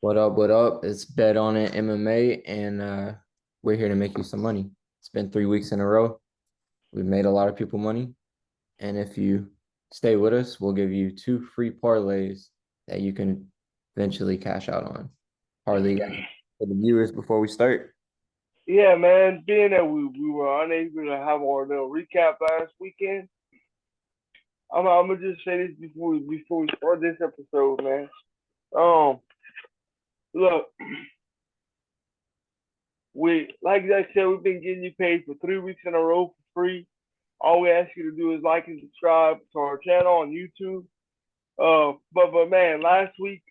What up? What up? It's Bet on It MMA, and we're here to make you some money. It's been 3 weeks in a row. We've made a lot of people money, and if you stay with us, we'll give you two free parlays that you can eventually cash out on. Parlay guys for the viewers before we start. Yeah, man. Being that we were unable to have our little recap last weekend, I'm gonna just say this before we start this episode, man. Um, Look, we like I said, we've been getting you paid for 3 weeks in a row for free. All we ask you to do is like and subscribe to our channel on YouTube. But man, last week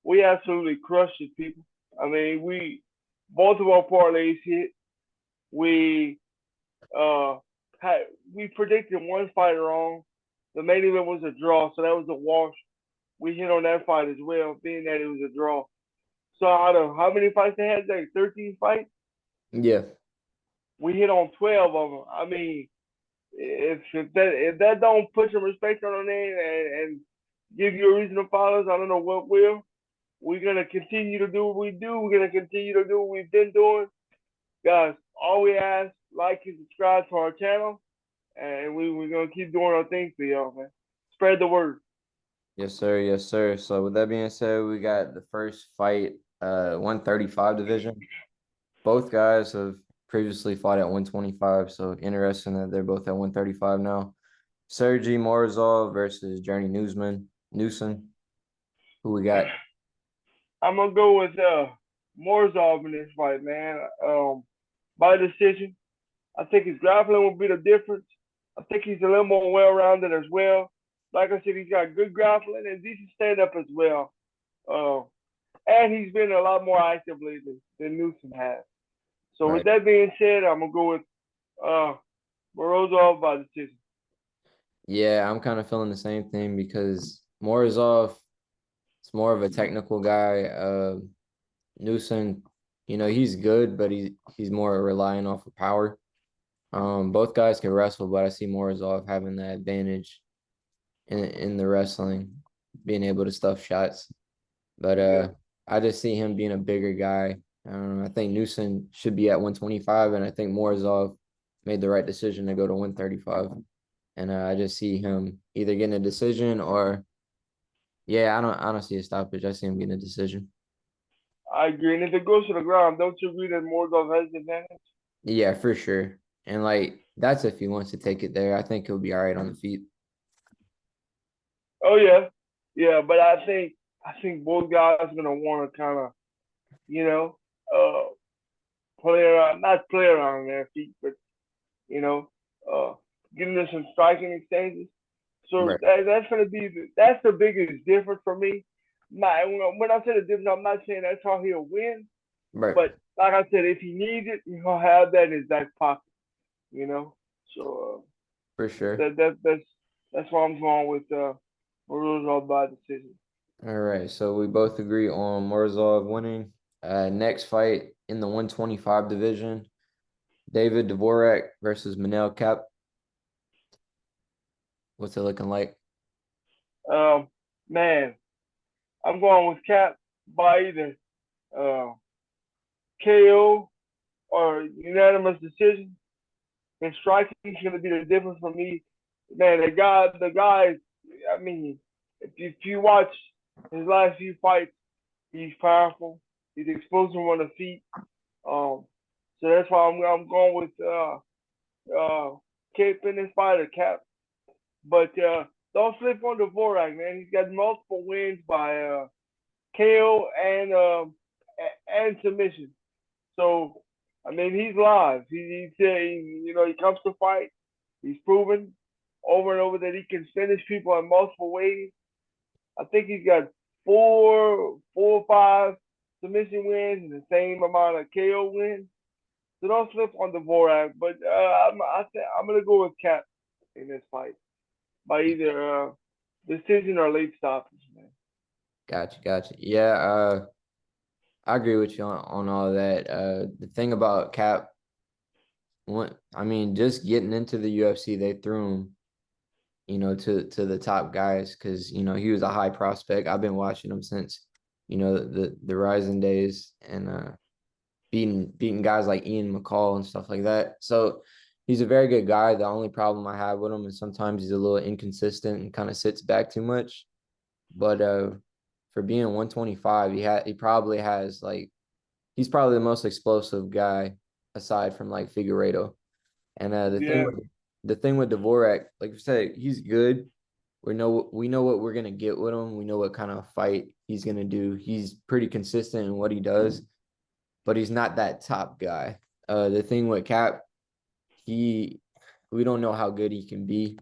we absolutely crushed it, people. I mean, we both of our parlays hit. We uh had we predicted one fight wrong. The main event was a draw, so that was a wash. We hit on that fight as well, being that it was a draw. So out of how many fights they had, like 13 fights, Yeah, we hit on 12 of them. I mean, if that don't put some respect on our name and give you a reason to follow us, I don't know what will. We're gonna continue to do what we do. We're gonna continue to do what we've been doing, guys. All we ask, like and subscribe to our channel, and we're gonna keep doing our thing for y'all, man. Spread the word. yes, sir, yes, sir. So with that being said, we got the first fight, 135 division. Both guys have previously fought at 125, so interesting that they're both at 135 now. Sergey Morozov versus Journey Newson. Who we got? I'm gonna go with Morozov in this fight, man. By decision. I think his grappling will be the difference. I think he's a little more well-rounded as well. Like I said, he's got good grappling and decent stand-up as well. Uh, and he's been a lot more active lately than Newsom has. So with Right. that being said, I'm gonna go with uh, Morozov by decision. Yeah, I'm kind of feeling the same thing because Morozov is more of a technical guy. Newson, he's good, but he's more relying off of power. Both guys can wrestle, but I see Morozov having that advantage in the wrestling, being able to stuff shots. But Yeah, I just see him being a bigger guy. I think Newson should be at 125, and I think Morozov made the right decision to go to 135. And I just see him either getting a decision or, yeah, I don't see a stoppage. I see him getting a decision. I agree. And if it goes to the ground, don't you agree that Morozov has the advantage? Yeah, for sure. And like that's if he wants to take it there. I think he'll be all right on the feet. Oh yeah, yeah. But I think both guys are gonna want to kind of you know uh play around, not play around on their feet, but you know, uh, getting into some striking exchanges. So Right. that's gonna be that's the biggest difference for me. When I say the difference, I'm not saying that's how he'll win, Right. but like I said, if he needs it, he'll have that in his back pocket. You know, so For sure. that's why I'm going with Morozov by decision. All right. So we both agree on Morozov winning. Next fight in the 125 division, David Dvorak versus Manel Cap. What's it looking like? Um, Man, I'm going with Cap by either uh, KO or unanimous decision. And striking is going to be the difference for me. Man, the guy. I mean, if you watch his last few fights, he's powerful. He's explosive on the feet. So that's why I'm going with Cape in this fight or Cap. But don't flip on the Vorak, man. He's got multiple wins by KO and submission. So I mean, he's live. He comes to fight. He's proven over and over that he can finish people in multiple ways. I think he's got four or five submission wins and the same amount of KO wins. So don't slip on the Vorak. But I'm gonna go with Cap in this fight by either decision or late stoppage, man. Gotcha. Gotcha. Yeah. I agree with you on all of that. The thing about Cap, I mean, just getting into the UFC, they threw him, to the top guys because he was a high prospect. I've been watching him since the rising days and beating guys like Ian McCall and stuff like that. So he's a very good guy. The only problem I have with him is sometimes he's a little inconsistent and kind of sits back too much. But for being 125, he probably has like he's probably the most explosive guy aside from like Figueiredo. And Yeah. the thing with Dvorak, like you said, he's good. We know what we're gonna get with him. We know what kind of fight he's gonna do. He's pretty consistent in what he does, but he's not that top guy. The thing with Cap, we don't know how good he can be,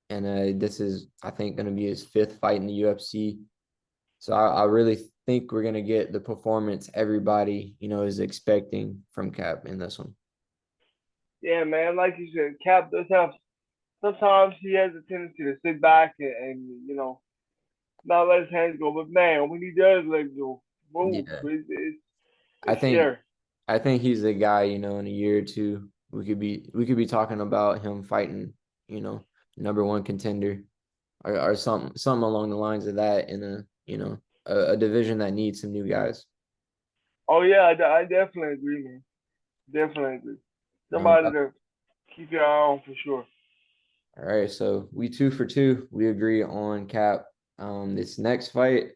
and this is I think gonna be his fifth fight in the UFC. So I really think we're gonna get the performance everybody is expecting from Cap in this one. Yeah, man. Like you said, Cap does have sometimes he has a tendency to sit back and not let his hands go. But man, when he does let go, move, Yeah, I it's think scary. I think he's the guy. In a year or two, we could be talking about him fighting. Number one contender or something along the lines of that in a division that needs some new guys. Oh yeah, I definitely agree, man. Definitely agree. No Somebody doubt. to keep your eye on for sure. All right, so we 2 for 2. We agree on Cap. This next fight,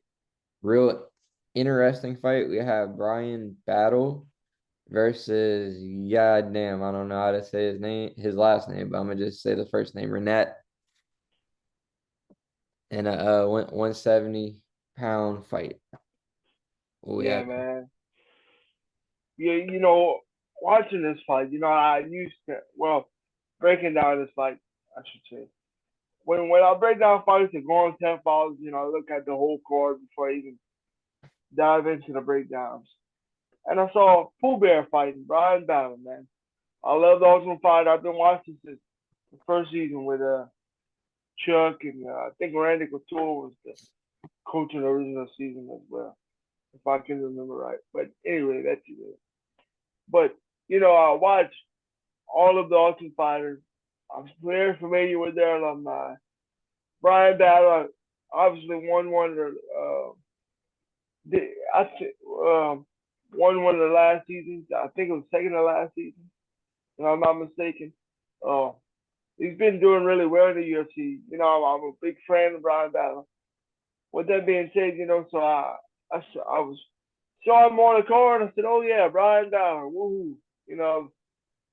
real interesting fight. We have Brian Battle versus goddamn, I don't know how to say his last name, but I'm gonna just say the first name, Renat, in a 170-pound fight. What we Yeah, have? man. Yeah, watching this fight, I used to breaking down this fight, I should say. When I break down fights and go on 10 files, I look at the whole card before I even dive into the breakdowns. And I saw Pooh Bear fighting Brian Battle, man. I love the Ultimate Fight. I've been watching since the first season with Chuck and I think Randy Couture was the coach in the original season as well, if I can remember right. But anyway, that's it. But I watch all of the Ultimate Fighters. I'm very familiar with their alumni. Brian Battle obviously won one of the I think won one of the last seasons. I think it was second to last season, if I'm not mistaken. Uh, he's been doing really well in the UFC. I'm a big fan of Brian Battle. With that being said, so I was saw him on the card and I said, oh yeah, Brian Battle, woohoo,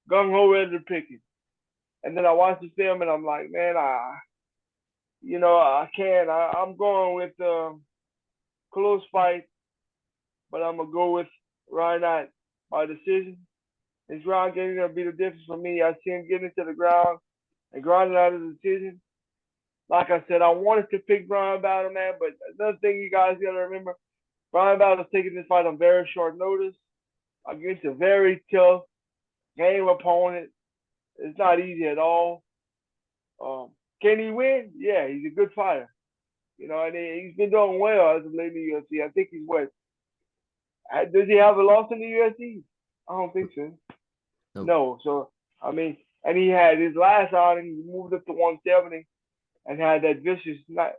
gung ho ready to pick him. And then I watched the film and I'm like, man, I can't. I'm going with close fight, but I'm gonna go with Ryan by decision. His ground game is gonna be the difference for me. I see him getting into the ground and grinding out a decision. Like I said, I wanted to pick Brian Battle, man, but another thing you guys gotta remember, Brian Battle's taking this fight on very short notice against a very tough game opponent. It's not easy at all. Can he win? Yeah, he's a good fighter. And he's been doing well as of late in the UFC. I think he's what? Does he have a loss in the UFC? I don't think so. Nope. No. So I mean, and he had his last outing. He moved up to 170 and had that vicious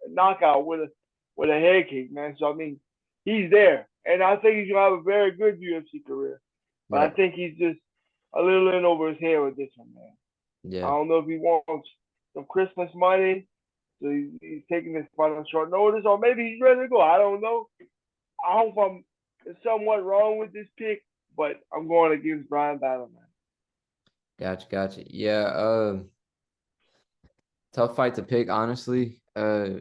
knockout with a head kick, man. So I mean, he's there, and I think he's gonna have a very good UFC career. But I Right. think he's just a little in over his head with this one, man. I Yeah. don't know if he wants some Christmas money, so he's taking this fight on short notice, or maybe he's ready to go. I don't know. I hope I'm somewhat wrong with this pick, but I'm going against Brian Battle, man. Gotcha. Yeah. Tough fight to pick, honestly. A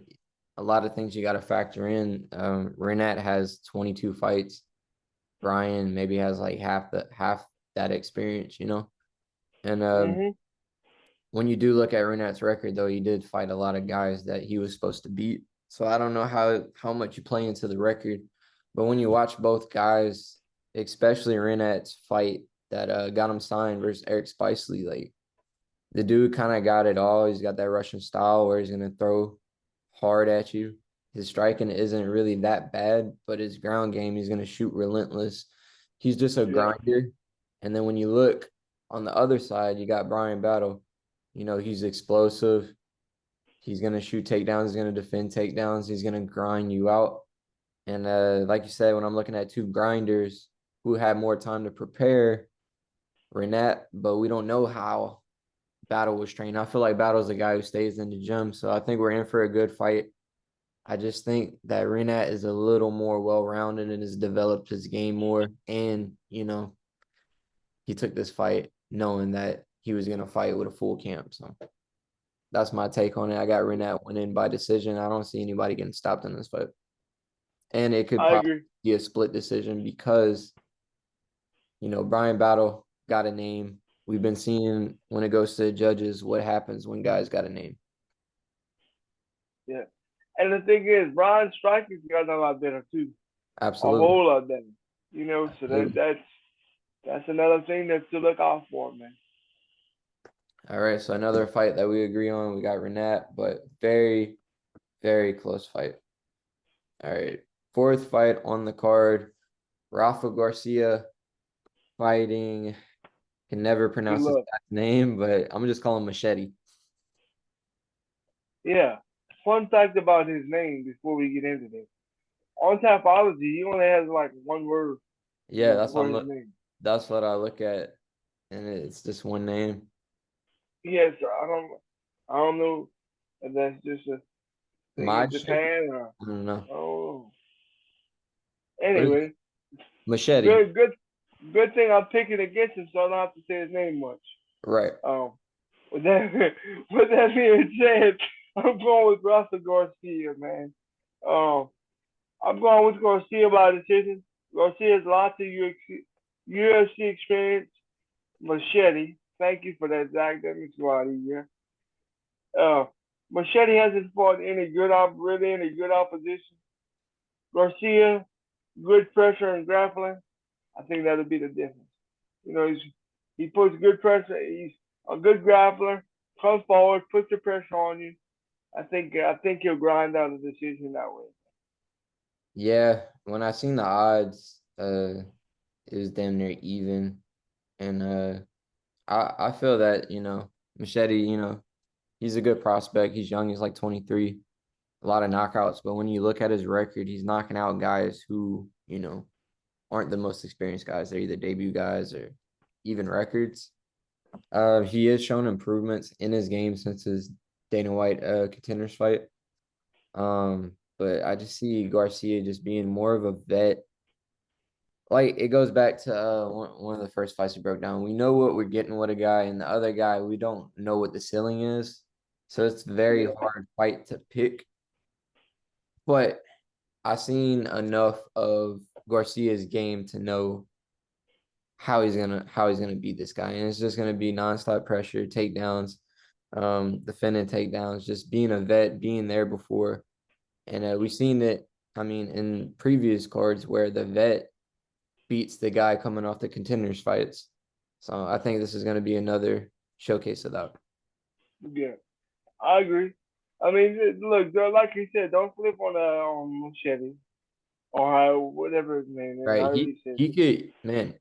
lot of things you got to factor in. Renat has 22 fights. Brian maybe has like half that experience, And Mhm. when you do look at Renat's record, though, he did fight a lot of guys that he was supposed to beat. So I don't know how much you play into the record, but when you watch both guys, especially Renat's fight that got him signed versus Eric Spicely, like the dude kind of got it all. He's got that Russian style where he's gonna throw hard at you. His striking isn't really that bad, but his ground game, he's gonna shoot relentless. He's just a Yeah. grinder. And then when you look on the other side, you got Brian Battle. He's explosive. He's gonna shoot takedowns. He's gonna defend takedowns. He's gonna grind you out. And like you said, when I'm looking at two grinders who had more time to prepare, Renat, but we don't know how Battle was trained. I feel like Battle's a guy who stays in the gym, so I think we're in for a good fight. I just think that Renat is a little more well-rounded and has developed his game more. And, he took this fight knowing that he was going to fight with a full camp. So that's my take on it. I got Renat winning by decision. I don't see anybody getting stopped in this fight. And it could I probably agree. be a split decision because, Brian Battle got a name. We've been seeing when it goes to the judges what happens when guys got a name. Yeah. And the thing is, Brian Striking's gotten a lot better too. A Absolutely. whole lot better. So Absolutely. that's another thing that's to look out for, man. All right, so another fight that we agree on, we got Renat, but very, very close fight. All right, fourth fight on the card, Rafa Garcia fighting, can never Good pronounce his luck. last name, but I'm just calling him Machete. Yeah. Fun fact about his name before we get into this. On Tapology, he only has like one word, Yeah, before his name. that's what I look at, and it's just one name. Yes, I don't know if that's just a thing in Machete? Japan or I don't know. oh. What is Anyway, Machete? good thing I'm picking against him, so I don't have to say his name much. Right. Um, with that with that being said, I'm going with Rafa Garcia, man. Um, I'm going with Garcia by decision. Garcia has lots of UFC experience. Machete, thank you for that, Zach. That makes it a lot easier. Uh, Machete hasn't fought really any good opposition. Garcia, good pressure and grappling. I think that'll be the difference. He puts good pressure. He's a good grappler. Comes forward, puts the pressure on you. I think he'll grind out a decision that way. Yeah, when I seen the odds, it was damn near even. And I feel that, Machete, he's a good prospect. He's young, he's like 23, a lot of knockouts. But when you look at his record, he's knocking out guys who, aren't the most experienced guys. They're either debut guys or even records. He has shown improvements in his game since his Dana White contenders fight. But I just see Garcia just being more of a vet. Like it goes back to one of the first fights we broke down. We know what we're getting with a guy, and the other guy, we don't know what the ceiling is. So it's very Yeah, hard fight to pick. But I seen enough of Garcia's game to know how he's gonna beat this guy. And it's just gonna be nonstop pressure, takedowns, defending takedowns, just being a vet, being there before. And we've seen it, I mean, in previous cards where the vet beats the guy coming off the contenders fights. So I think this is going to be another showcase of that. yeah, I agree. I mean, look, like you said, don't flip on Machete or whatever his name is. Right. However He you said he it. could, man,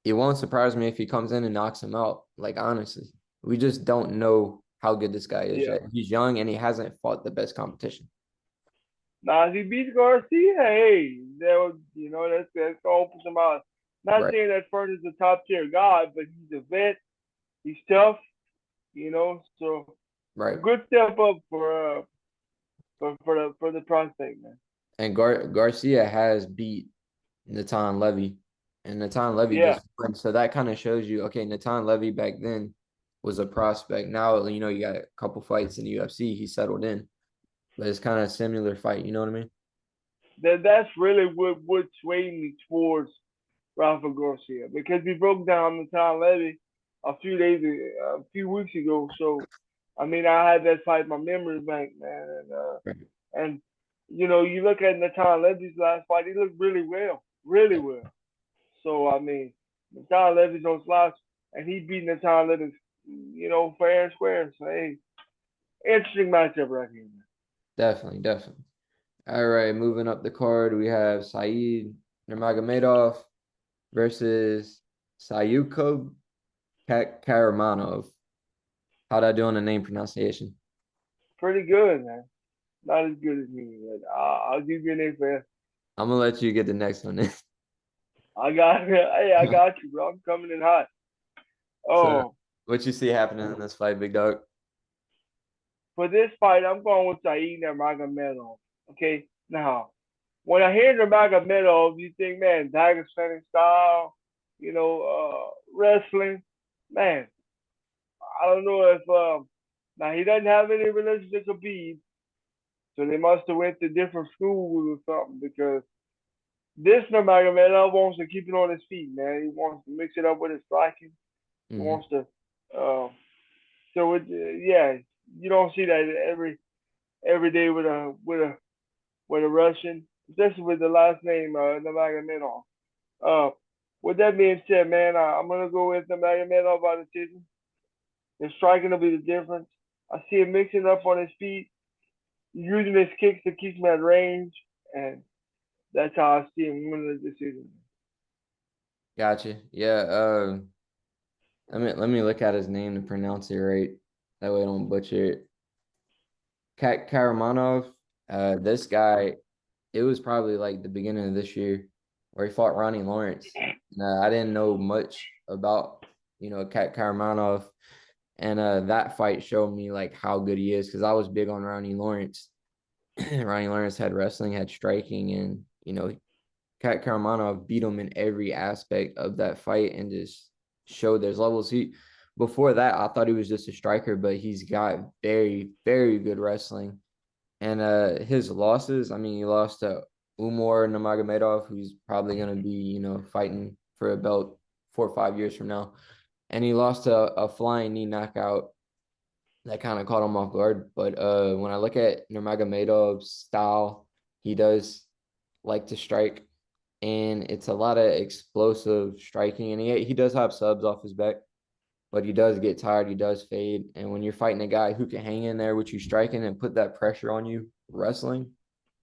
it won't surprise me if he comes in and knocks him out. Like honestly. We just don't know how good this guy is Yeah. yet. He's young and he hasn't fought the best competition. Now, if he beats Garcia, hey, that's gonna open some eyes. Not Right. saying that Fern is a top tier guy, but he's a vet. He's tough. So Right. good step up for the prospect, man. And Garcia has beat Natan Levy, and Natan Levy Yeah, just won. So that kind of shows you, okay, Natan Levy back then was a prospect. Now, you got a couple fights in the UFC, he settled in. But it's kind of a similar fight, you know what I mean? that's really what swayed me towards Rafa Garcia because we broke down the Tom Levy a few weeks ago. So I mean, I had that fight in my memory bank, man, Right. and you look at Natan Levy's last fight, he looked really well. So I mean, Natan Levy's no slouch, and he beat Natan Levy, fair and square. So hey, interesting matchup right here, man. Definitely, definitely. All right, moving up the card, we have Saeed Nurmagomedov versus Saidyokub Kakhramonov. How'd I do on the name pronunciation? Pretty good, man. Not as good as me, but I'll give you an A for effort. I'm gonna let you get the next one then. Hey, I got you, bro. I'm coming in hot. So, Oh, what you see happening in this fight, big dog? for this fight, I'm going with Saeed Nurmagomedov. Okay, now when I hear Nurmagomedov, you think, man, Dagestan style, wrestling. Man, I don't know if now he doesn't have any relationship with Khabib, so they must have went to different schools or something because this Nurmagomedov wants to keep it on his feet, man. He wants to mix it up with his striking. He Mm-hmm. wants to. Uh, yeah, you don't see that every day with a Russian, especially with the last name Nurmagomedov. Uh, with that being said, man, I'm gonna go with Nurmagomedov by decision. His striking will be the difference. I see him mixing up on his feet, using his kicks to keep him at range, and that's how I see him winning the decision. Gotcha. Yeah. Let me look at his name to pronounce it right. That way I don't butcher it. Kakhramonov. This guy, it was probably like the beginning of this year where he fought Ronnie Lawrence. I didn't know much about, Kakhramonov. And that fight showed me like how good he is because I was big on Ronnie Lawrence. Ronnie Lawrence had wrestling, had striking, and Kakhramonov beat him in every aspect of that fight and just showed there's levels. Before that, I thought he was just a striker, but he's got very, very good wrestling. And his losses, I mean, he lost to Umar Nurmagomedov, who's probably gonna be, fighting for a belt 4 or 5 years from now. And he lost to a flying knee knockout that kind of caught him off guard. But when I look at Nurmagomedov's style, he does like to strike, and it's a lot of explosive striking. And he does have subs off his back, but he does get tired. He does fade. And when you're fighting a guy who can hang in there with you striking and put that pressure on you wrestling,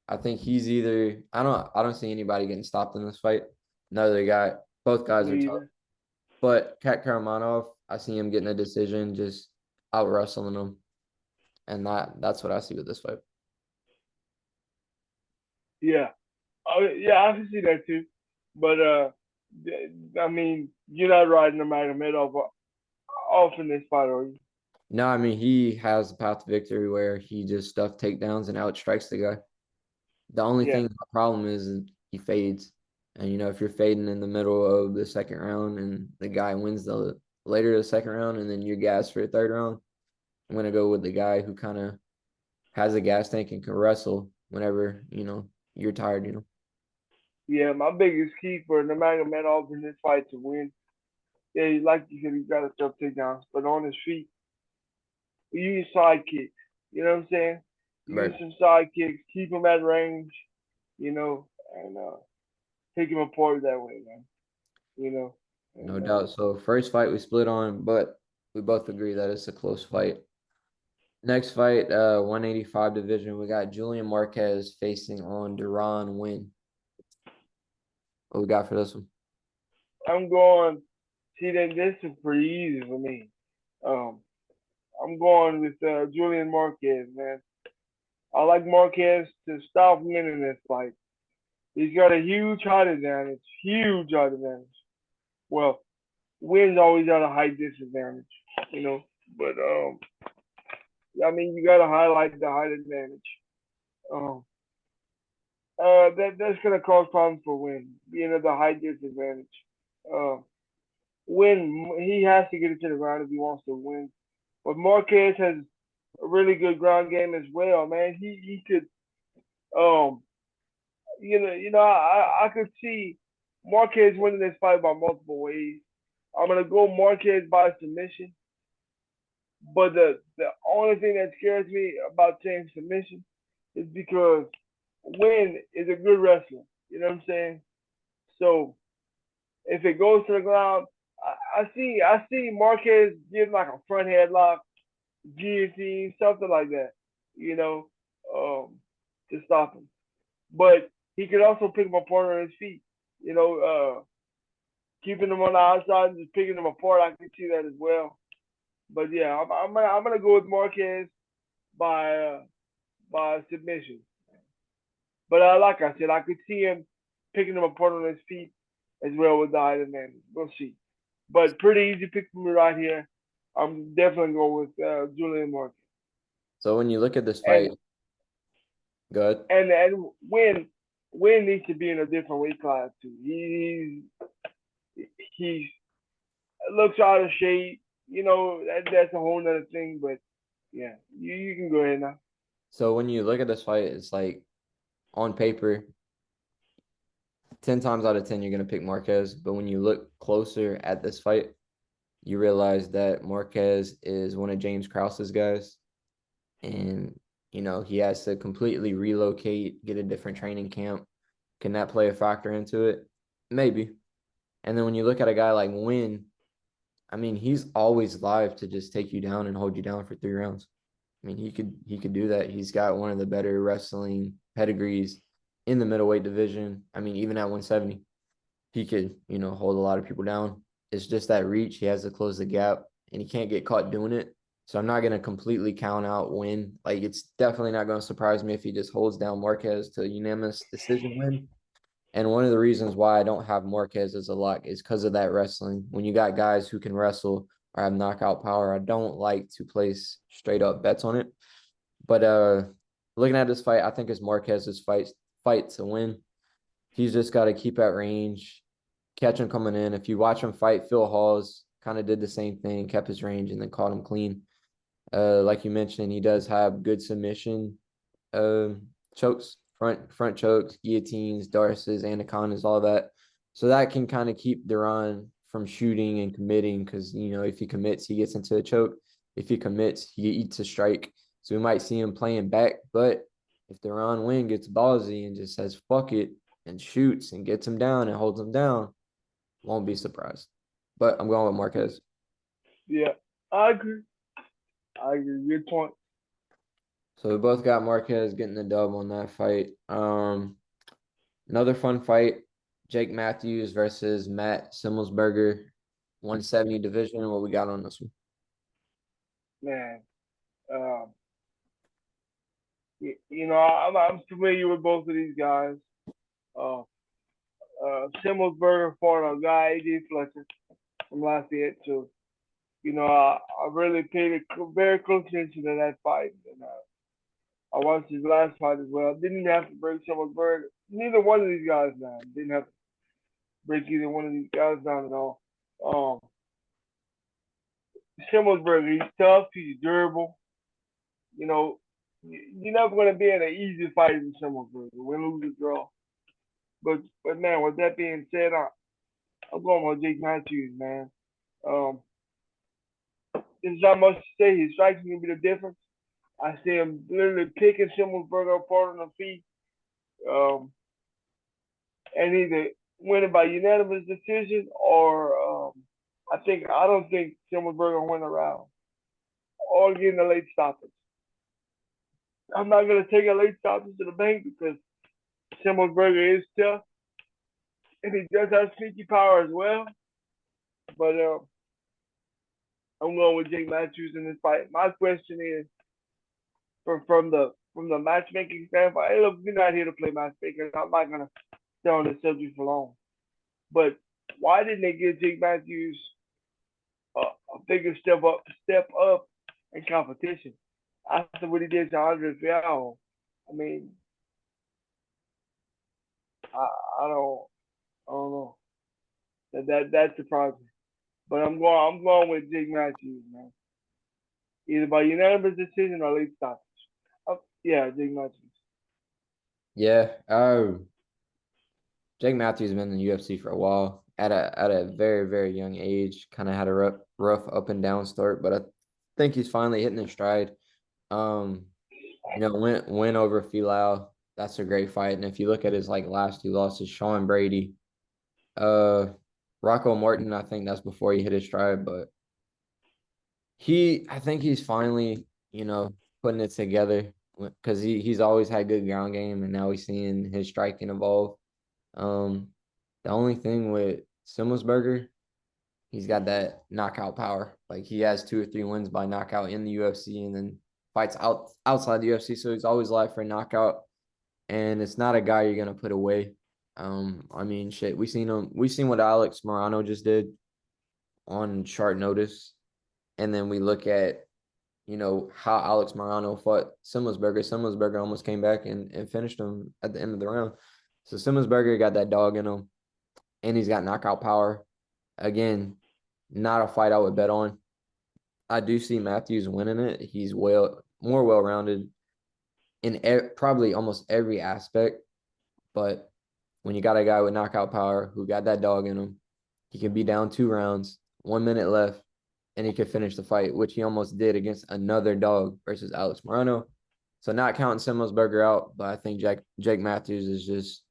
I think he's either I don't see anybody getting stopped in this fight. Another guy, both guys are Me tough. either. But Kakhramonov, I see him getting a decision, just out wrestling him. And that's what I see with this fight. Yeah. Oh, yeah, I can see that too. But I mean, you're not riding Nurmagomedov off in this fight, are you? No, I mean he has the path to victory where he just stuff takedowns and outstrikes the guy. The only Yeah. thing the problem is he fades. And if you're fading in the middle of the second round and the guy wins the later the second round and then you're gassed for the third round, I'm gonna go with the guy who kind of has a gas tank and can wrestle whenever, you're tired. Yeah, my biggest key for Nurmagomedov in this fight to win. Yeah, like you said, he's got to throw takedowns, but on his feet, he use side kicks. You know what I'm saying? Use Right. some side kicks, keep him at range, and take him apart that way, man. You know, No and doubt. So first fight we split on, but we both agree that it's a close fight. Next fight, 185 division, we got Julian Marquez facing on Deron Winn. What we got for this one? I'm going. See, then this is pretty easy for me. Um, I'm going with Julian Marquez, man. I like Marquez to stop winning this fight. He's got a huge height advantage. Huge height advantage. Well, Winn's always at a height disadvantage, you know. But I mean, you got to highlight the height advantage. Um, that's gonna cause problems for Winn, being at the height disadvantage. Uh, Winn, he has to get it to the ground if he wants to win. But Marquez has a really good ground game as well, man. He could um I could see Marquez winning this fight by multiple ways. I'm gonna go Marquez by submission. But the only thing that scares me about saying submission is because Winn is a good wrestler. You know what I'm saying? So if it goes to the ground, I see Marquez give like a front headlock, guillotine, something like that. You know, to stop him. But he could also pick him apart on his feet. You know, keeping him on the outside and just picking him apart. I can see that as well. But yeah, I'm gonna go with Marquez by by submission. But like I said, I could see him picking him apart on his feet as well with the height advantage. We'll see. But pretty easy pick for me right here. I'm definitely going with Julian Marquez. So when you look at this And fight, good. and Winn needs to be in a different weight class too. He looks out of shape. That's a whole nother thing. But yeah, you can go ahead now. So when you look at this fight, it's like on paper, 10 times out of 10, you're going to pick Marquez. But when you look closer at this fight, you realize that Marquez is one of James Krause's guys. And, he has to completely relocate, get a different training camp. Can that play a factor into it? Maybe. And then when you look at a guy like Winn, I mean, he's always live to just take you down and hold you down for 3 rounds. I mean, he could do that. He's got one of the better wrestling pedigrees in the middleweight division. I mean, even at 170, he could, hold a lot of people down. It's just that reach. He has to close the gap, and he can't get caught doing it. So I'm not going to completely count out Winn. Like, it's definitely not going to surprise me if he just holds down Marquez to a unanimous decision win. And one of the reasons why I don't have Marquez as a lock is because of that wrestling. When you got guys who can wrestle or have knockout power, I don't like to place straight up bets on it. But looking at this fight, I think it's Marquez's fight to win. He's just got to keep at range, catch him coming in. If you watch him fight, Phil Hawes kind of did the same thing, kept his range, and then caught him clean. Like you mentioned, he does have good submission chokes, front chokes, guillotines, darces, anacondas, all that. So that can kind of keep Deron from shooting and committing because, if he commits, he gets into a choke. If he commits, he eats a strike. So we might see him playing back. But if Deron Winn gets ballsy and just says, fuck it, and shoots and gets him down and holds him down, won't be surprised. But I'm going with Marquez. Yeah, I agree. Good point. So we both got Marquez getting the dub on that fight. Another fun fight, Jake Matthews versus Matt Semelsberger, 170 division. What we got on this one? Man, um, I'm familiar with both of these guys. Uh, Semelsberger fought a guy, AJ Fletcher, from last year, so I really paid very close attention to that fight, and I watched his last fight as well. Didn't even have to break Semelsberger. Neither one of these guys down. Didn't have to break either one of these guys down at all. Um, Semelsberger, he's tough. He's durable. You know, you're never going to be in an easy fight with Semelsberger. Win, lose, or draw. But man, with that being said, I'm going with Jake Matthews, man. Um, there's not much to say. His striking can be the difference. I see him literally picking Semelsberger apart on the feet, and either winning by unanimous decision or I don't think Semelsberger will win a round or getting a late stoppage. I'm not gonna take a late stoppage to the bank because Semelsberger is tough and he does have sneaky power as well. But I'm going with Jake Matthews in this fight. My question is, from the matchmaking standpoint, hey, look, we're not here to play matchmakers. I'm not gonna stay on this subject for long. But why didn't they give Jake Matthews a bigger step up in competition after what he did to Andre Fialho? I mean, I, I don't know. That surprised me. But I'm going with Jake Matthews, man. Either by unanimous decision or late stoppage. Yeah, Jake Matthews. Yeah. Jake Matthews has been in the UFC for a while. At a very, very young age, kind of had a rough up and down start, but I think he's finally hitting his stride. Win over Filau. That's a great fight. And if you look at his last 2 losses, Sean Brady, Rocco Martin, I think that's before he hit his stride, but I think he's finally, putting it together because he's always had good ground game and now he's seeing his striking evolve. The only thing with Semelsberger, he's got that knockout power. Like he has 2 or 3 wins by knockout in the UFC, and then fights outside the UFC, so he's always live for a knockout. And it's not a guy you're gonna put away. I mean, shit, we seen what Alex Morano just did on short notice, and then we look at how Alex Morano fought Semelsberger. Semelsberger almost came back and finished him at the end of the round. So Semelsberger got that dog in him, and he's got knockout power. Again, not a fight I would bet on. I do see Matthews winning it. He's more well-rounded in probably almost every aspect. But when you got a guy with knockout power who got that dog in him, he can be down 2 rounds, 1 minute left, and he could finish the fight, which he almost did against another dog versus Alex Morano. So not counting Semelsberger out, but I think Jake Matthews is just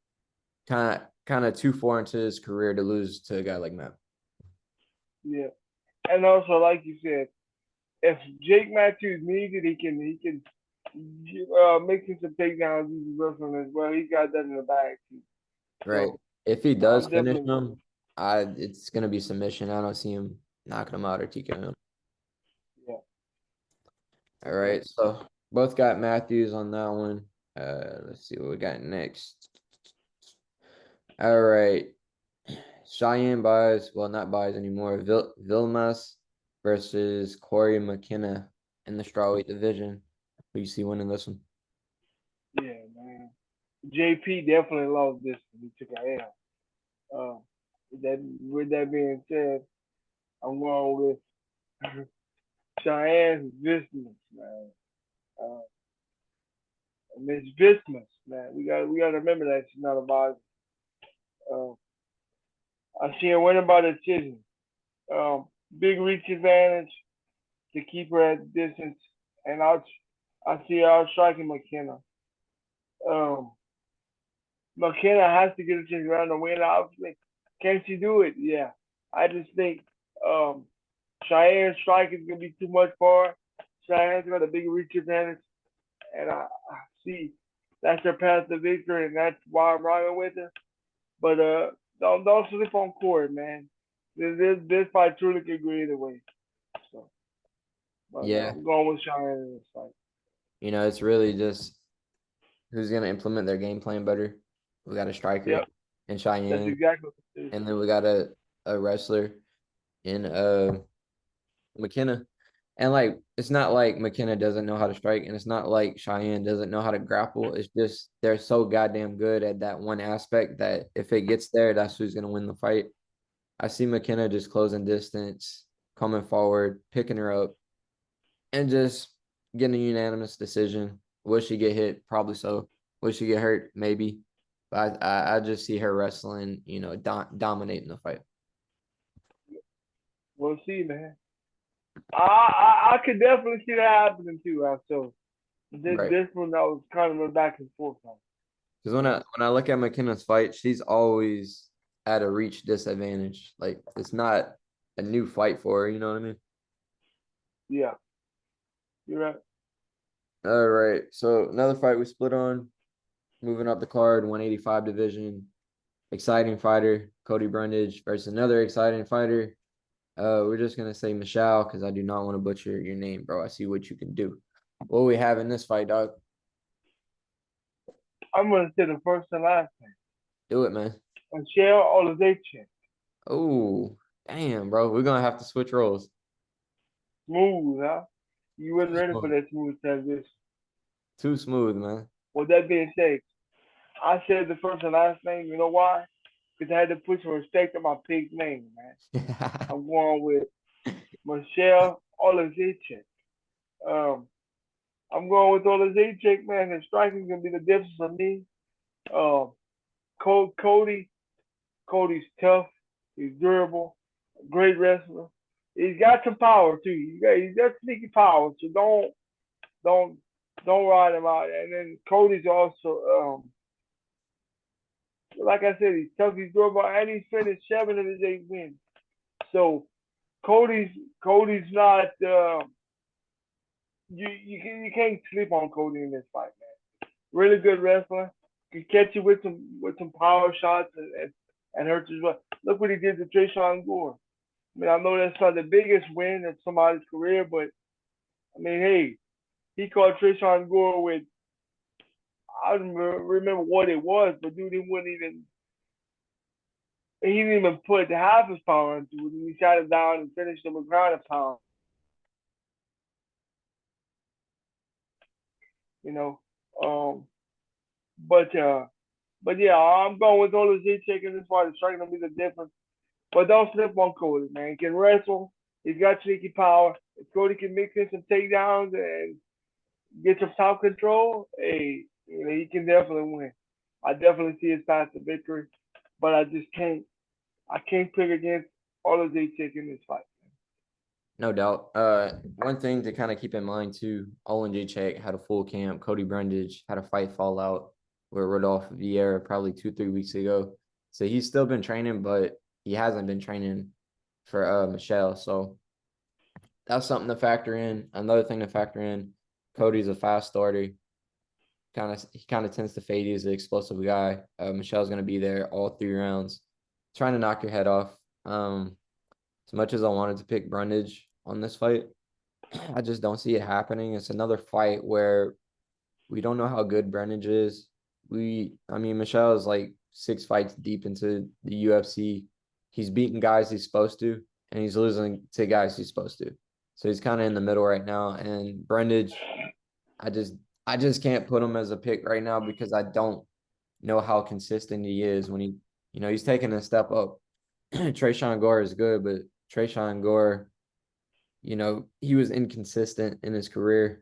kind of too far into his career to lose to a guy like Matt. Yeah, and also like you said, if Jake Matthews needs it, he can making some takedowns using wrestling as well. He got that in the bag too. Right. So, If he does finish definitely. him, it's gonna be submission. I don't see him knocking him out or TKO him. Yeah. All right. So both got Matthews on that one. Let's see what we got next. All right. Cheyanne buys, well, not buys anymore. Vlismas versus Cory McKenna in the strawweight division. Who you see winning this one? Yeah, man. JP definitely lost this when he took a L. With that being said, I'm going with Cheyanne Vlismas, man. Miss Vlismas, man. We gotta remember that she's not a boxer. Uh, I see her winning by decision. Big reach advantage to keep her at distance, and I see her out striking McKenna. Um, McKenna has to get a chance around the win. Obviously, can she do it? Yeah. I just think Cheyanne's strike is gonna be too much for her. Cheyenne's got a big reach advantage, and I see that's her path to victory, and that's why I'm riding with her. But don't sleep on Cory, man. This fight truly could go either way. So, but Yeah. I'm going with Cheyanne in this fight. It's really just who's gonna implement their game plan better. We got a striker Yep, in that's Cheyanne, exactly what it is. and then we got a wrestler in McKenna. And like it's not like McKenna doesn't know how to strike, and it's not like Cheyanne doesn't know how to grapple. It's just they're so goddamn good at that one aspect that if it gets there, that's who's gonna win the fight. I see McKenna just closing distance, coming forward, picking her up, and just getting a unanimous decision. Will she get hit? Probably so. Will she get hurt? Maybe. But I just see her wrestling, dominating the fight. We'll see, man. I could definitely see that happening too. So Right. this one I was kind of a back and forth on. Because when I look at McKenna's fight, she's always at a reach disadvantage. Like it's not a new fight for her, you know what I mean? Yeah, you're right. All right. So another fight we split on, moving up the card, 185 division. Exciting fighter, Cody Brundage versus another exciting fighter. We're just gonna say Michal because I do not want to butcher your name, bro. I see what you can do. What we have in this fight, dog? I'm gonna say the first and last name. Do it, man. Michal Oleksiejczuk. Oh, damn, bro. We're gonna have to switch roles. Smooth, huh? You wasn't Too ready for smooth. that smooth transition. Too smooth, man. With that being said, I said the first and last name. You know why? Because I had to put some respect on my pig's name, man. I'm going with Michal Oleksiejczuk. Um, I'm going with Oleksiejczuk, man. His striking gonna be the difference for me. Um, Cody's tough. He's durable. Great wrestler. He's got some power too. He's got sneaky power. So don't don't ride him out. And then Cody's also like I said, he's tough. He's durable, and he's finished 7 of his 8 wins. So Cody's not. You can't sleep on Cody in this fight, man. Really good wrestler. Can catch you with some power shots and hurt you as well. Look what he did to Tresean Gore. I mean, I know that's not the biggest win of somebody's career, but I mean, hey, he caught Tresean Gore with, I don't remember what it was, but dude, he didn't even put half his power into it. He shot it down and finished him with ground and pound. You know, um, but yeah, I'm going with Oleksiejczuk in this fight. It's trying to be the difference. But don't slip on Cody, man. He can wrestle. He's got sneaky power. If Cody can mix in some takedowns and get some top control, hey, he can definitely win. I definitely see his path to victory, but I can't pick against Oleksiejczuk in this fight. No doubt. One thing to kind of keep in mind too, Oleksiejczuk had a full camp. Cody Brundage had a fight fallout with Rodolfo Vieira probably 2-3 weeks ago. So he's still been training, but he hasn't been training for Michal. So that's something to factor in. Another thing to factor in, Cody's a fast starter. He kind of tends to fade. He's an explosive guy. Michal's gonna be there all 3 rounds, trying to knock your head off. As much as I wanted to pick Brundage on this fight, I just don't see it happening. It's another fight where we don't know how good Brundage is. Michal is like 6 fights deep into the UFC. He's beating guys he's supposed to, and he's losing to guys he's supposed to. So he's kind of in the middle right now. And Brundage, I just can't put him as a pick right now because I don't know how consistent he is when he's taking a step up. Tresean Gore is good, but Tresean Gore, he was inconsistent in his career.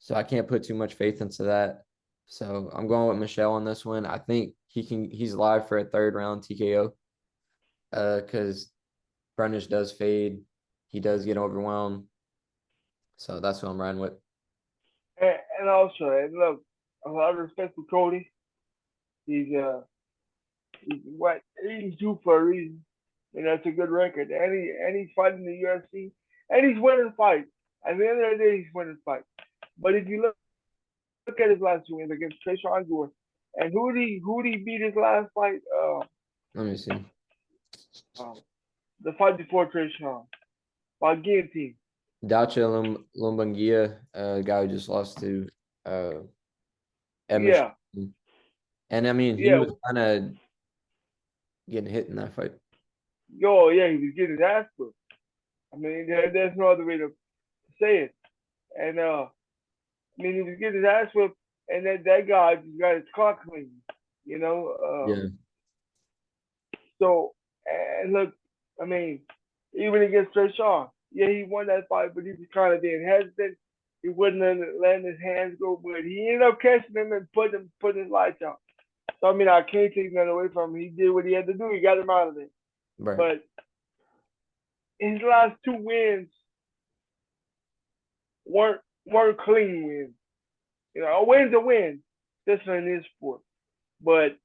So I can't put too much faith into that. So I'm going with Michal on this one. I think he's live for a 3rd round TKO. Because Brundage does fade. He does get overwhelmed. So that's what I'm riding with. And also, and look, a lot of respect for Cody. He's due for a reason. And that's a good record. And he's fighting the UFC. And he's winning fights. At the end of the day, he's winning fights. But if you look at his last 2 wins against Tresean Gore, and who did he beat his last fight? Let me see. The fight before Tresean. By guillotine. Dacha Lumbangia, guy who just lost to Yeah. And he was kind of getting hit in that fight. Yo, yeah, he was getting his ass whipped. There's no other way to say it. And he was getting his ass whipped, and that guy just got his clock clean. Yeah. So, and look, even against Tresean, yeah, he won that fight, but he was kind of being hesitant. He wouldn't letting his hands go, but he ended up catching him and putting his lights out. So I can't take that away from him. He did what he had to do. He got him out of there. Right. But his last 2 wins weren't clean wins. A win's a win, especially in this sport. But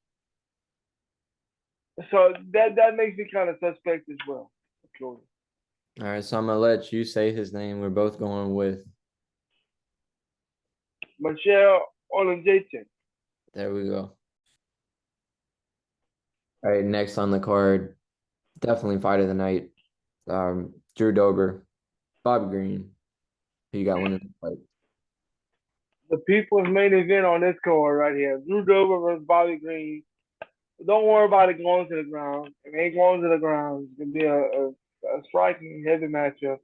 so that makes me kind of suspect as well. All right, so I'm gonna let you say his name. We're both going with Michal Oleksiejczuk. There we go. All right, next on the card, definitely fight of the night. Drew Dober, Bobby Green. Who you got winning the fight? The people's main event on this card right here. Drew Dober versus Bobby Green. Don't worry about it going to the ground. It ain't going to the ground. It's gonna be a striking, heavy matchup.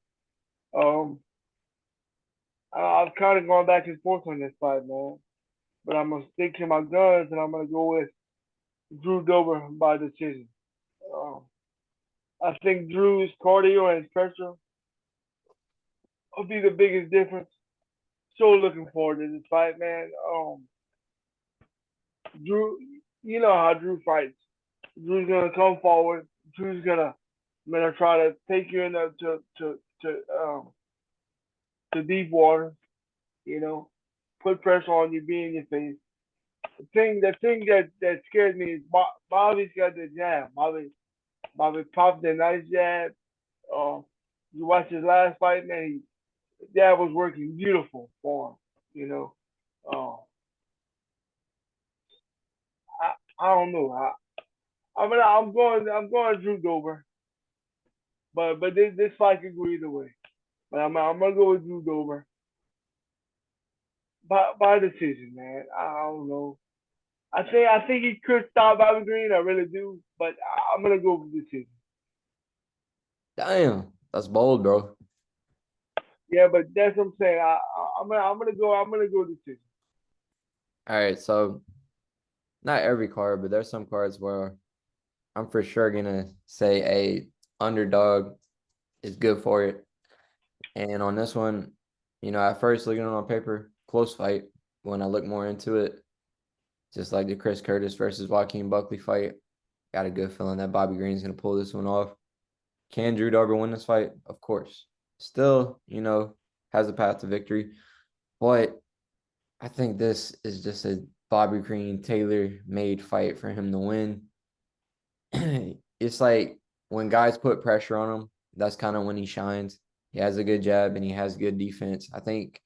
I've kind of gone back and forth on this fight, man. But I'm gonna stick to my guns, and I'm gonna go with Drew Dober by decision. I think Drew's cardio and his pressure will be the biggest difference. So looking forward to this fight, man. Drew, you know how Drew fights. Drew's gonna come forward. Drew's gonna try to take you into to deep water. Put pressure on you, be in your face. The thing that scares me is Bobby's got the jab. Bobby popped a nice jab. You watch his last fight, man. His jab was working beautiful for him. I don't know. I'm going Drew Dober, but this fight could go either way. But I'm gonna go with Drew Dober. by decision, man. I don't know. I think he could stop Bobby Green. I really do, but I'm gonna go with decision. Damn, that's bold, bro. Yeah, but that's what I'm saying. I'm gonna go decision. All right, so not every card, but there's some cards where I'm for sure gonna say a underdog is good for it. And on this one, at first looking on paper, close fight. When I look more into it, just like the Chris Curtis versus Joaquin Buckley fight, got a good feeling that Bobby Green's gonna pull this one off. Can Drew Dober win this fight? Of course. Still, has a path to victory. But I think this is just a Bobby Green Taylor made fight for him to win. It's like when guys put pressure on him, that's kind of when he shines. He has a good jab and he has good defense. I think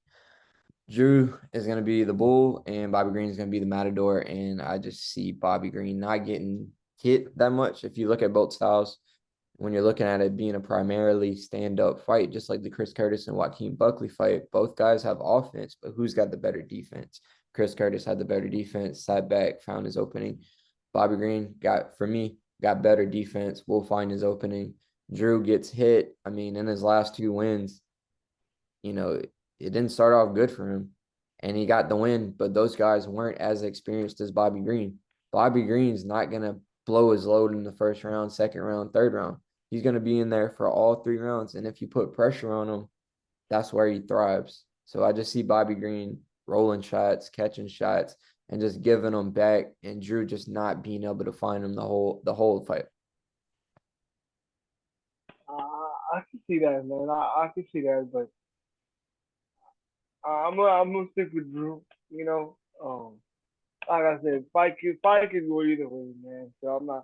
Drew is going to be the bull and Bobby Green is going to be the matador. And I just see Bobby Green not getting hit that much. If you look at both styles, when you're looking at it being a primarily stand-up fight, just like the Chris Curtis and Joaquin Buckley fight, both guys have offense, but who's got the better defense? Chris Curtis had the better defense, sat back, found his opening. Bobby Green got better defense, will find his opening. Drew gets hit. I mean, in his last two wins, it didn't start off good for him. And he got the win, but those guys weren't as experienced as Bobby Green. Bobby Green's not going to blow his load in the first round, second round, third round. He's going to be in there for all three rounds. And if you put pressure on him, that's where he thrives. So I just see Bobby Green rolling shots, catching shots, and just giving them back, and Drew just not being able to find him the whole fight. I can see that, man. I can see that, but I'm gonna stick with Drew. Like I said, fight can go either way, man. So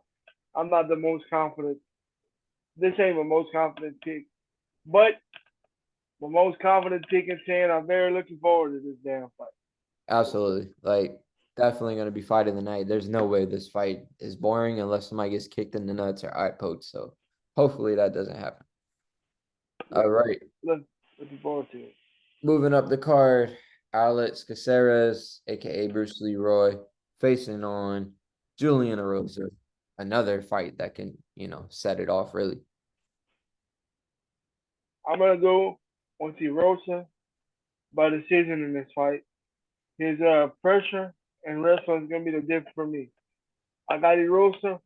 I'm not the most confident. This ain't my most confident pick, but my most confident pick is saying I'm very looking forward to this damn fight. Absolutely. Like, definitely going to be fight of the night. There's no way this fight is boring unless somebody gets kicked in the nuts or eye poked. So hopefully that doesn't happen. Yeah, All right. looking forward to it. Moving up the card, Alex Caceres, aka Bruce Leroy, facing on Julian Erosa. Another fight that can, set it off really. I'm gonna go on Erosa by decision in this fight. His pressure and wrestling is gonna be the difference for me. I got Erosa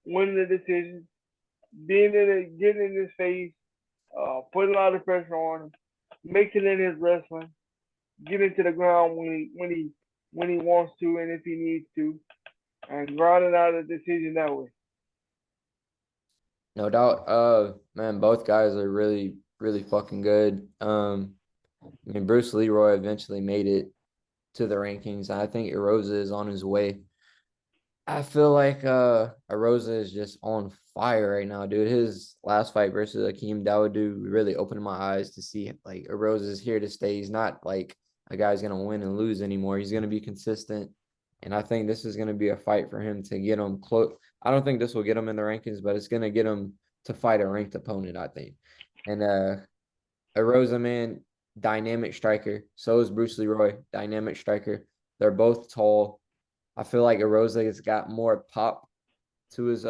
winning the decision, being in it, getting in his face, putting a lot of pressure on him, mixing in his wrestling, getting to the ground when he wants to and if he needs to, and grinding out a decision that way. No doubt. Man, both guys are really, really fucking good. I mean, Bruce Leroy eventually made it to the rankings. I think Erosa is on his way. I feel like Erosa is just on fire right now, dude. His last fight versus Akeem Dawodu really opened my eyes to see like Erosa is here to stay. He's not like a guy's gonna win and lose anymore. He's gonna be consistent, and I think this is gonna be a fight for him to get him close. I don't think this will get him in the rankings, but it's gonna get him to fight a ranked opponent, I think. And Erosa, man, dynamic striker. So is Bruce Leroy, dynamic striker. They're both tall. I feel like Erosa has got more pop to his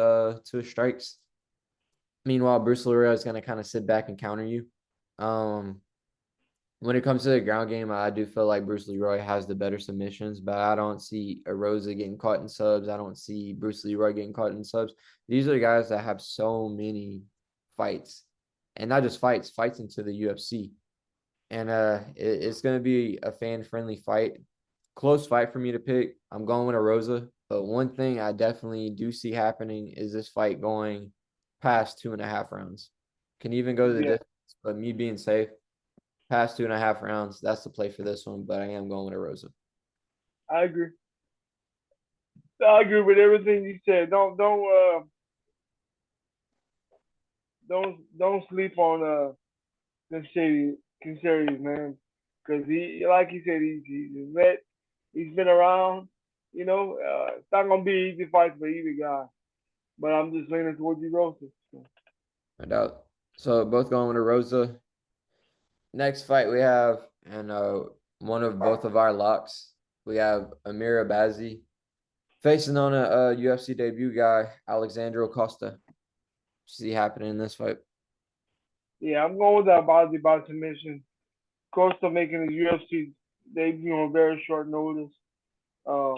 strikes. Meanwhile, Bruce Leroy is gonna kind of sit back and counter you. Um, when it comes to the ground game, I do feel like Bruce Leroy has the better submissions, but I don't see Erosa getting caught in subs. I don't see Bruce Leroy getting caught in subs. These are guys that have so many fights, and not just fights into the UFC. And it's gonna be a fan friendly fight. Close fight for me to pick. I'm going with Erosa, but one thing I definitely do see happening is this fight going past 2.5 rounds. Can even go to the Yeah, distance, but me being safe, past 2.5 rounds, that's the play for this one. But I am going with Erosa. I agree. I agree with everything you said. Don't sleep on Caceres, man, because he like he said he's vet. He's been around. It's not gonna be an easy fight for either guy. But I'm just leaning towards you, Rosa. So. No doubt. So both going with Erosa. Next fight we have, and one of both of our locks. We have Amir Albazi facing on a UFC debut guy, Alessandro Costa. See happening in this fight. Yeah, I'm going with that Albazi by submission. Costa making his UFC debut on very short notice. Uh,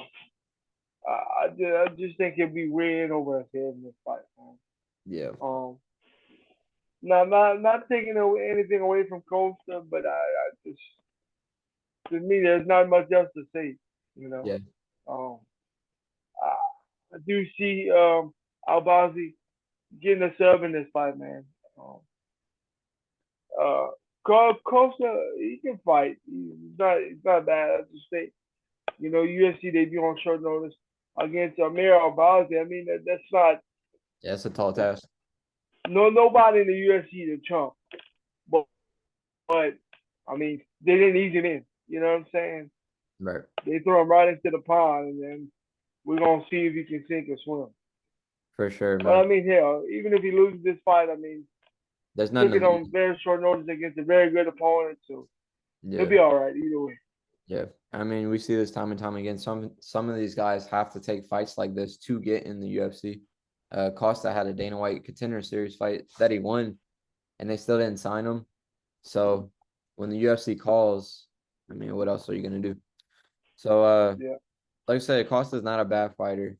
I just think he'll be way in over his head in this fight, man. Yeah. Not taking anything away from Costa, but I just to me there's not much else to say, you know. Yeah. Um, I do see Albazi getting a sub in this fight, man. Uh, Costa, he can fight. He's not bad. I just think, UFC debut on short notice against Amir Albazi. I mean, that's not Yeah, it's a tall task. nobody in the UFC is a chump, but I mean, they didn't ease him in. You know what I'm saying? Right. They throw him right into the pond, and then we're gonna see if he can sink or swim. For sure, But I man. mean, hell, even if he loses this fight, I mean, There's took nothing to it lose. on very short notice against a very good opponent, so he'll Yeah. be all right either way. Yeah. I mean, we see this time and time again. Some of these guys have to take fights like this to get in the UFC. Costa had a Dana White Contender Series fight that he won, and they still didn't sign him. So when the UFC calls, I mean, what else are you gonna do? So Yeah. like I said, Costa's not a bad fighter.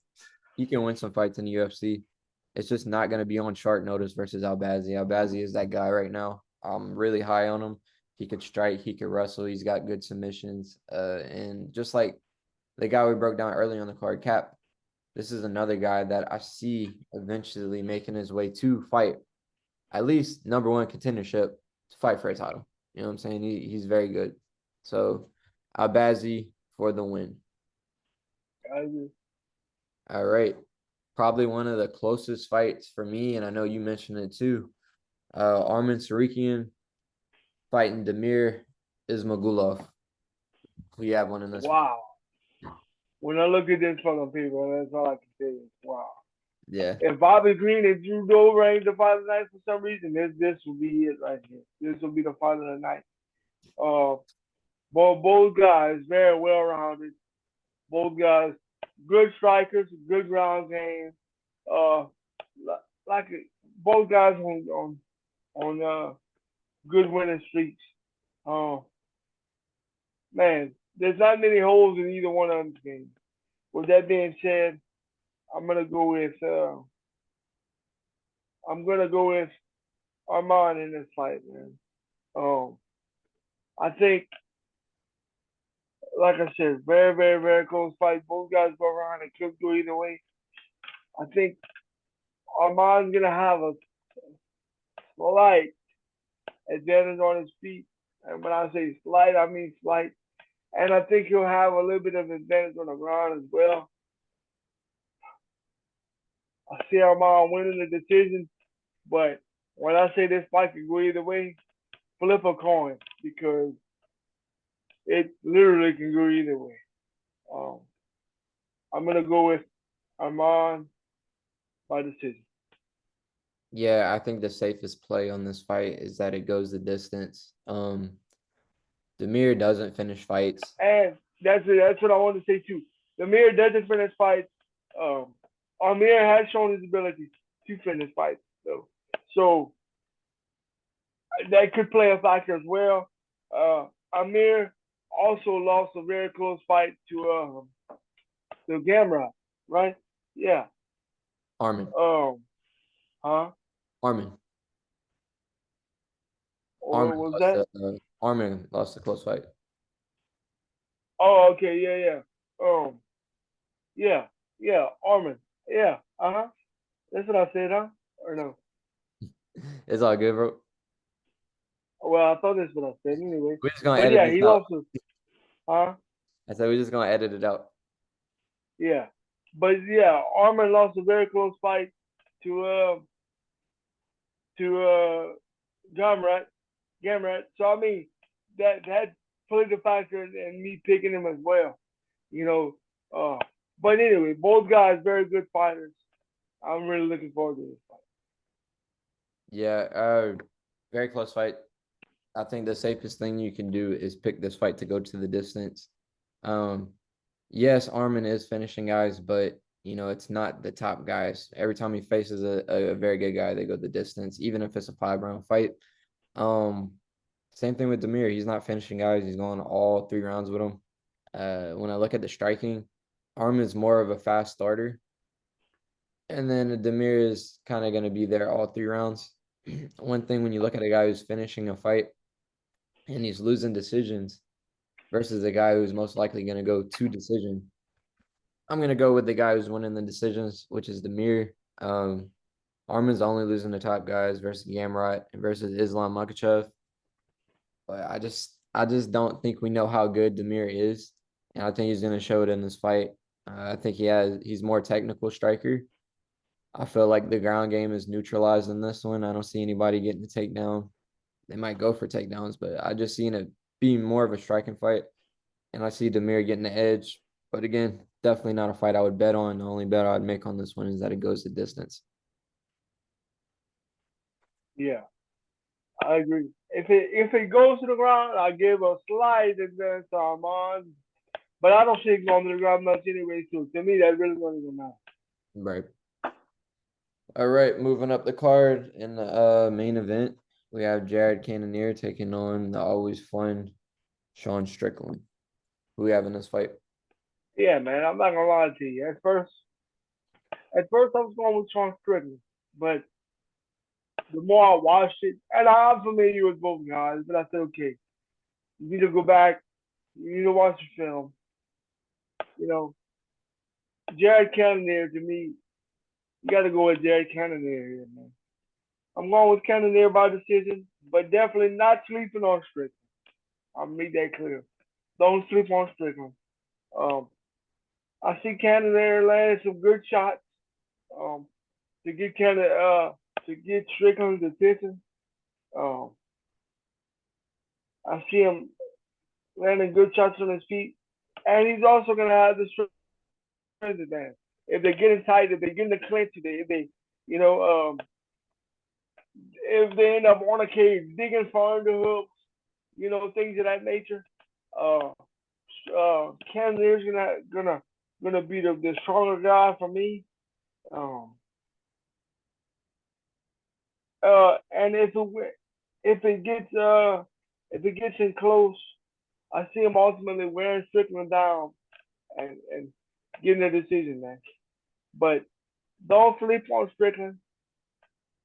He can win some fights in the UFC. It's just not gonna be on short notice versus Albazi. Albazi is that guy right now. I'm really high on him. He could strike, he could wrestle, he's got good submissions. And just like the guy we broke down early on the card, Cap, this is another guy that I see eventually making his way to fight at least number one contendership to fight for a title. You know what I'm saying? He's very good. So Albazi for the win. I agree. All right. Probably one of the closest fights for me, and I know you mentioned it too. Arman Tsarukyan fighting Damir Ismagulov. We have one in this. Wow. When I look at this fucking people, that's all I can say is wow. Yeah. If Bobby Green and Drew Dober ain't the fight of the night for some reason, this will be it right here. This will be the fight of the night. Both guys very well rounded. Both guys good strikers, good ground game. Uh, like both guys on good winning streaks. Uh, man, there's not many holes in either one of them games. With that being said, I'm gonna go with I'm gonna go with Arman in this fight, man. Um, I think, like I said, very, very, very close fight. Both guys go around and could go either way. I think Arman's gonna have a slight advantage on his feet, and when I say slight, I mean slight. And I think he'll have a little bit of advantage on the ground as well. I see Arman winning the decision, but when I say this fight could go either way, flip a coin because it literally can go either way. Um, I'm gonna go with Arman by decision. Yeah, I think the safest play on this fight is that it goes the distance. Damir doesn't finish fights. And that's what I want to say too. Damir doesn't finish fights. Amir has shown his ability to finish fights, so that could play a factor as well. Amir also lost a very close fight to Gamrot, right? Yeah. Arman. Huh? Arman. What was that? Arman lost a close fight. Oh, okay, yeah. Yeah, Arman. Yeah, That's what I said, huh? Or no? It's all good, bro. Well, I thought that's what I said anyway. We're just gonna But edit yeah, this he out. lost to, huh? I said we're just gonna edit it out. Yeah. But yeah, Arman lost a very close fight to Gamrot. So I mean that played a factor in me picking him as well. You know, but anyway, both guys very good fighters. I'm really looking forward to this fight. Yeah, very close fight. I think the safest thing you can do is pick this fight to go to the distance. Um, yes, Arman is finishing guys, but it's not the top guys. Every time he faces a very good guy, they go the distance, even if it's a 5-round fight. Um, Same thing with Damir. He's not finishing guys. He's going all 3 rounds with them. When I look at the striking, Arman's more of a fast starter. And then Damir is kind of going to be there all 3 rounds. One thing when you look at a guy who's finishing a fight and he's losing decisions versus a guy who's most likely going to go to decision, I'm going to go with the guy who's winning the decisions, which is Damir. Arman's only losing the top guys versus Gamrot and versus Islam Makhachev. But I just don't think we know how good Damir is. And I think he's going to show it in this fight. I think he's more technical striker. I feel like the ground game is neutralized in this one. I don't see anybody getting the takedown. They might go for takedowns, but I just seen it being more of a striking fight. And I see Damir getting the edge. But again, definitely not a fight I would bet on. The only bet I'd make on this one is that it goes the distance. Yeah, I agree. If it goes to the ground, I give a slight advance to Arman, but I don't see it going to the ground much anyway. So to me, that really doesn't even matter. Right. All right, moving up the card in the main event, we have Jared Cannonier taking on the always fun Sean Strickland. Who we have in this fight? Yeah, man, I'm not gonna lie to you. At first I was going with Sean Strickland, but the more I watched it, and I'm familiar with both guys, but I said, okay, you need to go back, you need to watch the film. You know, Jared Cannonier to me, you got to go with Jared Cannonier here, man. I'm going with Cannonier by decision, but definitely not sleeping on Strickland. I'll make that clear. Don't sleep on Strickland. Um, I see Cannonier landing some good shots um, to get Strickland's attention. Um, I see him landing good shots on his feet, and he's also gonna have the strength advantage. If they get inside, if they get in the clinch, if they, you know, if they end up on a cage, digging for underhooks, things of that nature. Uh, Cannonier's gonna be the stronger guy for me. Um, and if it gets in close, I see him ultimately wearing Strickland down and getting a decision, man. But don't sleep on Strickland.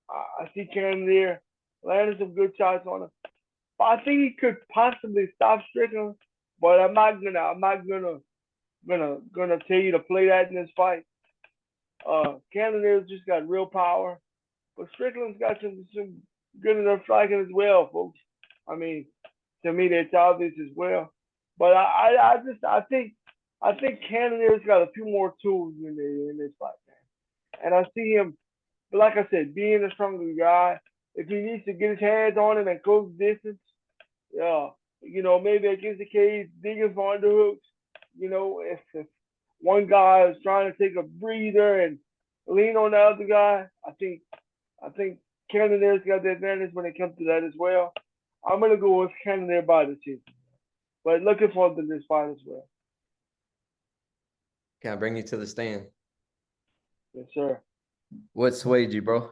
I see Cannonier landing some good shots on him. But I think he could possibly stop Strickland. But I'm not gonna tell you to play that in this fight. Cannonier's just got real power, but Strickland's got some good enough striking as well, folks. I mean, to me, that's obvious as well. But I think Cannonier's got a few more tools in this fight, man. And I see him, like I said, being a stronger guy. If he needs to get his hands on him and close distance, yeah, maybe against the cage, digging for underhooks. If one guy is trying to take a breather and lean on the other guy, I think Cannonier's got the advantage when it comes to that as well. I'm gonna go with Cannonier by decision, but looking forward to this fight as well. Can I bring you to the stand? Yes, sir. What swayed you, bro?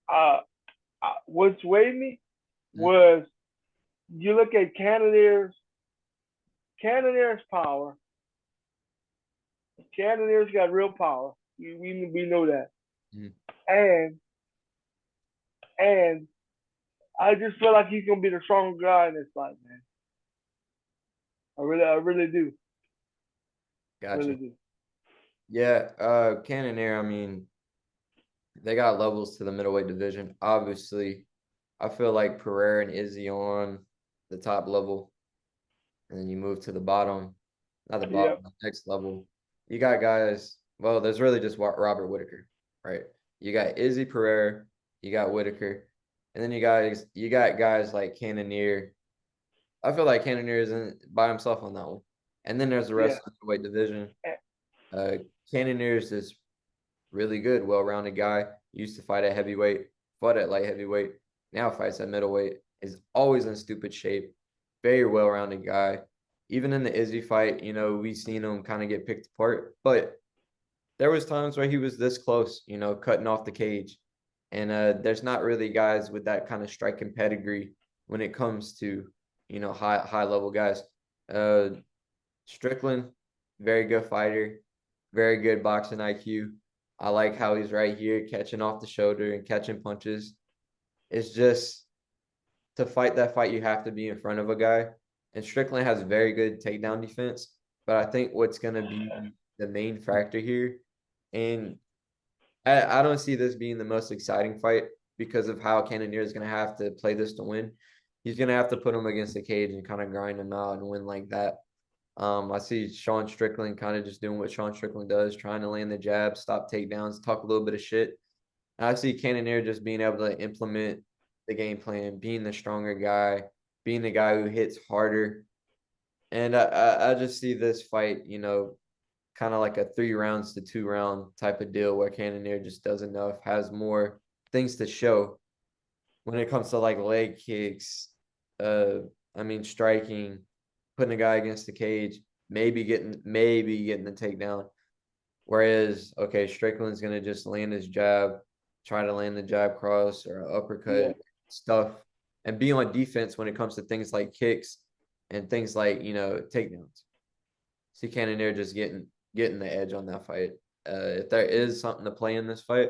Uh, what swayed me was you look at Cannonier's power. Cannonier's got real power. We know that. Mm. And and I just feel like he's gonna be the stronger guy in this fight, man. I really do. Gotcha. Really do. Yeah, Cannonier, I mean, they got levels to the middleweight division. Obviously, I feel like Pereira and Izzy on the top level, and then you move to the bottom, not the bottom, Yep. the next level. You got guys, well, there's really just Robert Whitaker, right? You got Izzy Pereira, you got Whitaker, and then you got guys like Cannonier. I feel like Cannonier isn't by himself on that one. And then there's the rest Yeah. of the weight division. Eh, Uh, Cannonier is this really good, well-rounded guy. Used to fight at heavyweight, fought at light heavyweight. now fights at middleweight, is always in stupid shape. Very well-rounded guy. Even in the Izzy fight, you know, we've seen him kind of get picked apart, but there was times where he was this close, you know, cutting off the cage. And there's not really guys with that kind of striking pedigree when it comes to, you know, high level guys. Uh, Strickland, very good fighter, very good boxing IQ. I like how he's right here catching off the shoulder and catching punches. It's just to fight that fight, you have to be in front of a guy. And Strickland has very good takedown defense. But I think what's going to be the main factor here, and I don't see this being the most exciting fight because of how Cannonier is going to have to play this to win. He's going to have to put him against the cage and kind of grind him out and win like that. I see Sean Strickland kind of just doing what Sean Strickland does, trying to land the jab, stop takedowns, talk a little bit of shit. And I see Cannonier just being able to implement the game plan, being the stronger guy, being the guy who hits harder. And I just see this fight, you know, kind of like a 3 rounds to 2 round type of deal where Cannonier just does enough, has more things to show when it comes to like leg kicks, striking, putting a guy against the cage, maybe getting the takedown. Whereas, okay, Strickland's gonna just land his jab, try to land the jab cross or uppercut stuff, and be on defense when it comes to things like kicks and things like, you know, takedowns. See Cannonier just getting the edge on that fight. If there is something to play in this fight,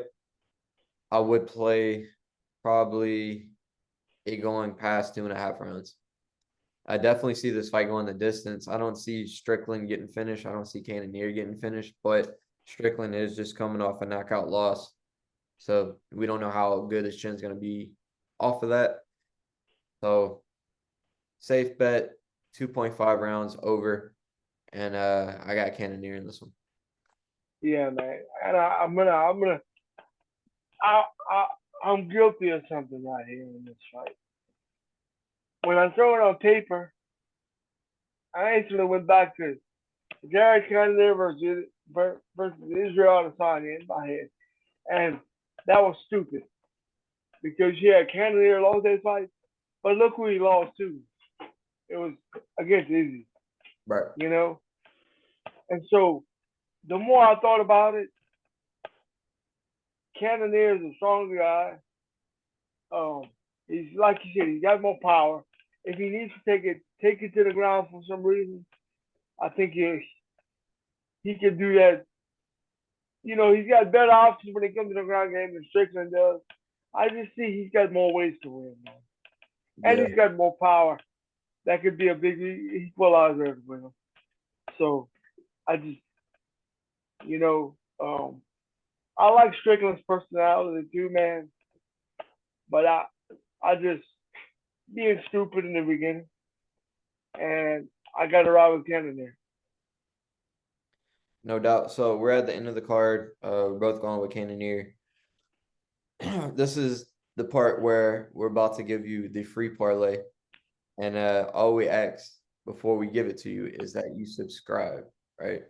I would play probably it going past 2.5 rounds. I definitely see this fight going the distance. I don't see Strickland getting finished. I don't see Cannonier getting finished, but Strickland is just coming off a knockout loss. So we don't know how good his chin's going to be off of that. So safe bet, 2.5 rounds over. And I got Cannonier in this one. Yeah, man. And I'm guilty of something right here in this fight. When I throw it on paper, I instantly went back to Jared Cannonier versus Israel Adesanya in my head. And that was stupid. Because, yeah, Cannonier lost that fight, but look who he lost to. It was against Izzy. Right. You know? And so, the more I thought about it, Cannonier is a stronger guy. He's like you said, he's got more power. If he needs to take it to the ground for some reason, I think he can do that. You know, he's got better options when it comes to the ground game than Strickland does. I just see he's got more ways to win, man. And he's got more power. That could be a big equalizer with him. So I just, you know, I like Strickland's personality too, man. But I just being stupid in the beginning, and I got to ride with Cannonier. No doubt. So we're at the end of the card. We're both going with Cannonier. This is the part where we're about to give you the free parlay. And all we ask before we give it to you is that you subscribe, right?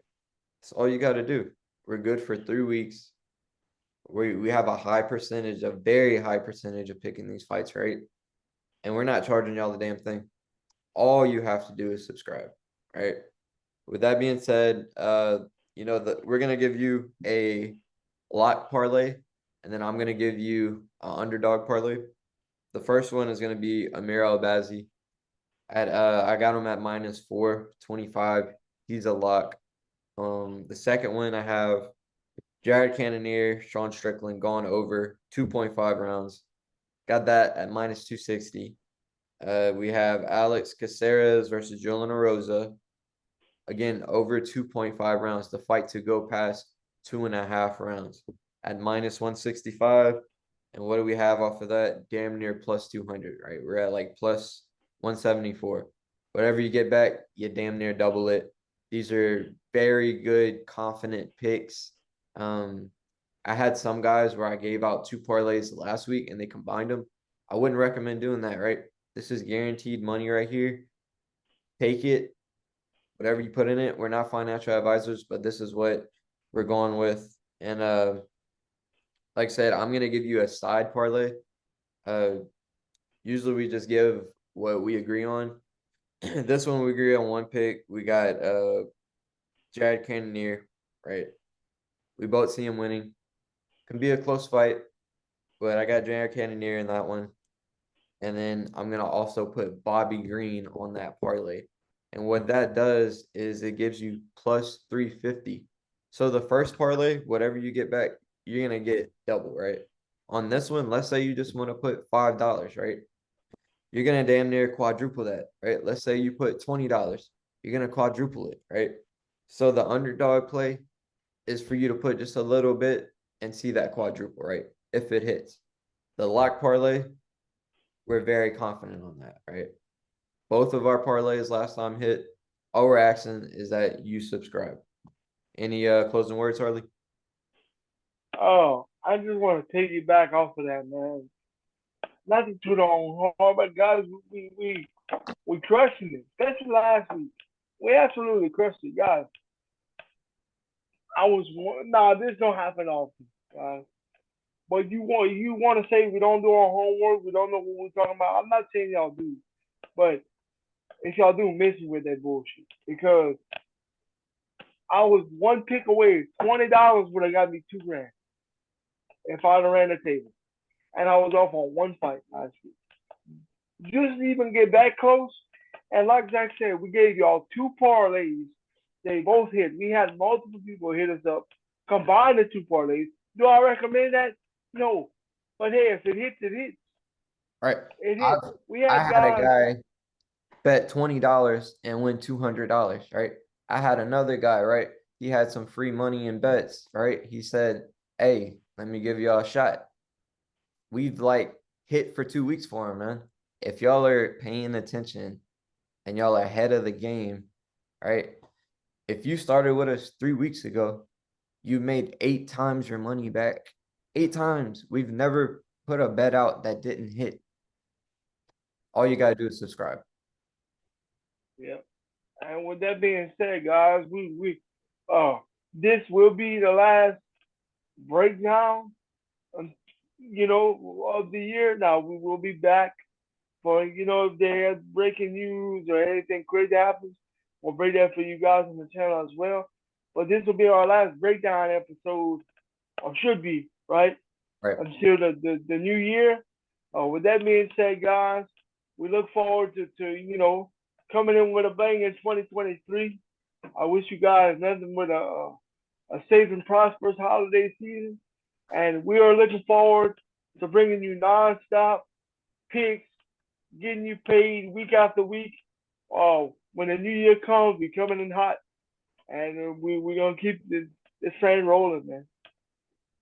That's all you got to do. We're good for 3 weeks. We have a very high percentage of picking these fights, right? And we're not charging y'all the damn thing. All you have to do is subscribe, right? With that being said, we're gonna give you a lock parlay, and then I'm gonna give you an underdog parlay. The first one is gonna be Amir Albazi. I got him at -425. He's a lock. The second one I have Jared Cannonier, Sean Strickland gone over 2.5 rounds. Got that at -260. We have Alex Caceres versus Julian Erosa. Again, over 2.5 rounds. The fight to go past 2.5 rounds at -165. And what do we have off of that? Damn near +200, right? We're at like +174. Whatever you get back, you damn near double it. These are very good, confident picks. I had some guys where I gave out 2 parlays last week and they combined them. I wouldn't recommend doing that, right? This is guaranteed money right here. Take it. Whatever you put in it. We're not financial advisors, but this is what we're going with. And like I said, I'm going to give you a side parlay. Usually we just give what we agree on. This one we agree on one pick. We got Jared Cannonier, right? We both see him winning. Can be a close fight, but I got Jared Cannonier in that one. And then I'm gonna also put Bobby Green on that parlay. And what that does is it gives you plus 350. So the first parlay, whatever you get back, you're gonna get double, right? On this one, let's say you just want to put $5, right? You're gonna damn near quadruple that, right? Let's say you put $20, you're gonna quadruple it, right? So the underdog play is for you to put just a little bit and see that quadruple, right? If it hits. The lock parlay, we're very confident on that, right? Both of our parlays last time hit. All we're asking is that you subscribe. Any closing words, Harley? Oh, I just want to take you back off of that, man. Not to toot on hard, but guys, we crushing it, especially last week. We absolutely crushed it, guys. This don't happen often, guys. But you want to say we don't do our homework, we don't know what we're talking about. I'm not saying y'all do, but if y'all do, miss me with that bullshit because I was one pick away. $20 would have got me $2,000 if I'd have ran the table, and I was off on one fight last week. Just even get that close, and like Zach said, we gave y'all two parlays. They both hit. We had multiple people hit us up. Combine the two parlays. Do I recommend that? No. But hey, if it hits, it hits. All right. It hits. I had a guy bet $20 and win $200, right? I had another guy, right? He had some free money in bets, right? He said, "Hey, let me give y'all a shot." We've like hit for 2 weeks for him, man. If y'all are paying attention and y'all are ahead of the game, right? If you started with us 3 weeks ago, you made 8 times your money back. 8 times. We've never put a bet out that didn't hit. All you gotta do is subscribe. Yep. And with that being said, guys, this will be the last breakdown, of the year. Now we will be back for if there's breaking news or anything crazy happens, we'll break that for you guys on the channel as well. But this will be our last breakdown episode, or should be, right? Right. Until the new year. With that being said, guys, we look forward to coming in with a bang in 2023. I wish you guys nothing but a safe and prosperous holiday season. And we are looking forward to bringing you nonstop picks, getting you paid week after week. When the new year comes, we coming in hot, and we're gonna keep this train rolling, man.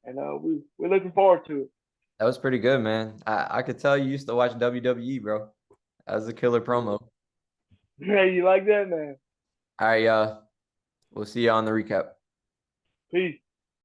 And we're looking forward to it. That was pretty good, man. I could tell you used to watch WWE, bro. That was a killer promo. Yeah, you like that, man? All right, we'll see you on the recap. Peace.